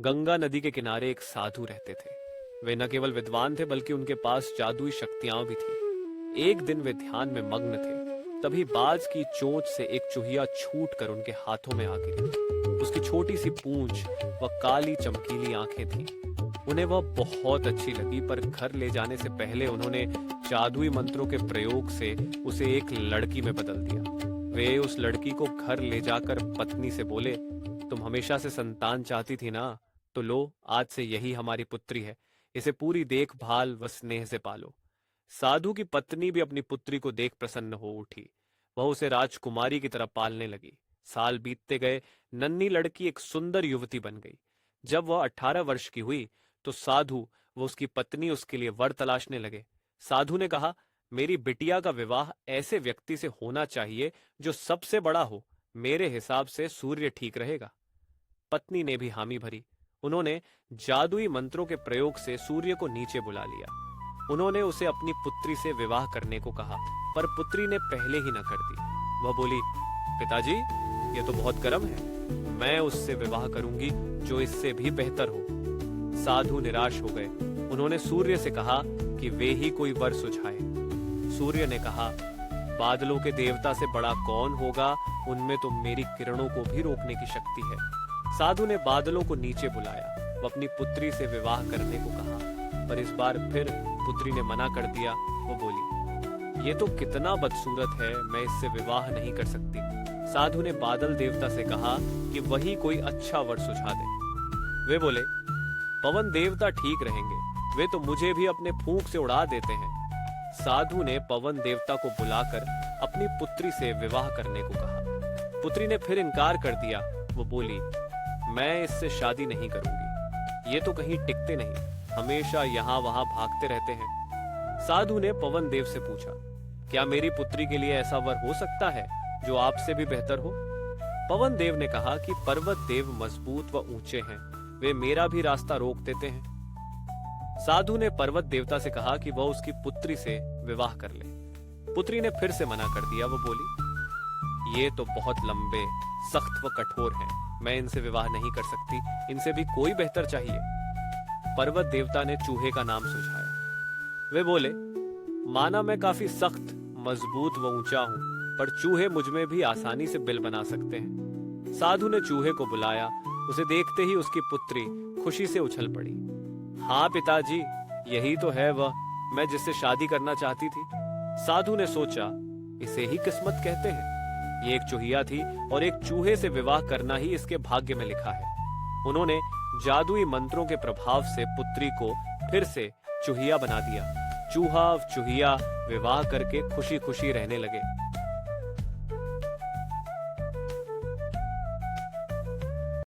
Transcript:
गंगा नदी के किनारे एक साधु रहते थे। वे न केवल विद्वान थे बल्कि उनके पास जादुई शक्तियां भी थी। एक दिन वे ध्यान में मग्न थे, तभी बाज की चोंच से एक चूहिया छूटकर उनके हाथों में आ गिरी। उसकी छोटी सी पूंछ व काली चमकीली आंखें थीं। उन्हें वह बहुत अच्छी लगी, पर घर ले जाने से पहले उन्होंने जादुई मंत्रों के प्रयोग से उसे एक लड़की में बदल दिया। वे उस लड़की को घर ले जाकर पत्नी से बोले, तुम हमेशा से संतान चाहती थी ना, तो लो, आज से यही हमारी पुत्री है। इसे पूरी देखभाल व स्नेह से पालो। साधु की पत्नी भी अपनी पुत्री को देख प्रसन्न हो उठी। वह उसे राजकुमारी की तरह पालने लगी। साल बीतते गए, नन्ही लड़की एक सुंदर युवती बन गई। जब वह 18 वर्ष की हुई तो साधु व उसकी पत्नी उसके लिए वर तलाशने लगे। साधु ने कहा, मेरी बिटिया का विवाह ऐसे व्यक्ति से होना चाहिए जो सबसे बड़ा हो। मेरे हिसाब से सूर्य ठीक रहेगा। पत्नी ने भी हामी भरी। उन्होंने जादुई मंत्रों के प्रयोग से सूर्य को नीचे बुला लिया। उन्होंने उसे अपनी पुत्री से विवाह करने को कहा, पर पुत्री ने पहले ही न कर दी। वह बोली, पिताजी, ये तो बहुत गर्म है। मैं उससे विवाह करूंगी जो इससे भी बेहतर हो। साधु निराश हो गए। उन्होंने सूर्य से कहा कि वे ही कोई वर सुझाए। सूर्य ने कहा, बादलों के देवता से बड़ा कौन होगा? उनमें तो मेरी किरणों को भी रोकने की शक्ति है। साधु ने बादलों को नीचे बुलाया। वह अपनी पुत्री से विवाह करने को कहा, पर इस बार फिर पुत्री ने मना कर दिया। वो बोली, ये तो कितना बदसूरत है, मैं इससे विवाह नहीं कर सकती। साधु ने बादल देवता से कहा कि वही कोई अच्छा वर सुझा दे। वे बोले, पवन देवता ठीक रहेंगे, वे तो मुझे भी अपने फूंक से उड़ा देते हैं। साधु ने पवन देवता को बुलाकर अपनी पुत्री से विवाह करने को कहा। पुत्री ने फिर इनकार कर दिया। वो बोली, मैं इससे शादी नहीं करूंगी। ये तो कहीं टिकते नहीं, हमेशा यहाँ वहां भागते रहते हैं। साधु ने पवन देव से पूछा, क्या मेरी पुत्री के लिए ऐसा वर हो सकता है जो आपसे भी बेहतर हो? पवन देव ने कहा कि पर्वत देव मजबूत व ऊंचे हैं, वे मेरा भी रास्ता रोक देते हैं। साधु ने पर्वत देवता से कहा कि वह उसकी पुत्री से विवाह कर ले। पुत्री ने फिर से मना कर दिया। वो बोली, ये तो बहुत लंबे, सख्त व कठोर हैं, मैं इनसे विवाह नहीं कर सकती। इनसे भी कोई बेहतर चाहिए। पर्वत देवता ने चूहे का नाम सुझाया। वे बोले, माना मैं काफी सख्त, मजबूत व ऊंचा हूं, पर चूहे मुझमें भी आसानी से बिल बना सकते हैं। साधु ने चूहे को बुलाया। उसे देखते ही उसकी पुत्री खुशी से उछल पड़ी। हाँ पिताजी, यही तो है वह, मैं जिससे शादी करना चाहती थी। साधु ने सोचा, इसे ही किस्मत कहते हैं। ये एक चूहिया थी और एक चूहे से विवाह करना ही इसके भाग्य में लिखा है। उन्होंने जादुई मंत्रों के प्रभाव से पुत्री को फिर से चूहिया बना दिया। चूहा चूहिया विवाह करके खुशी खुशी रहने लगे।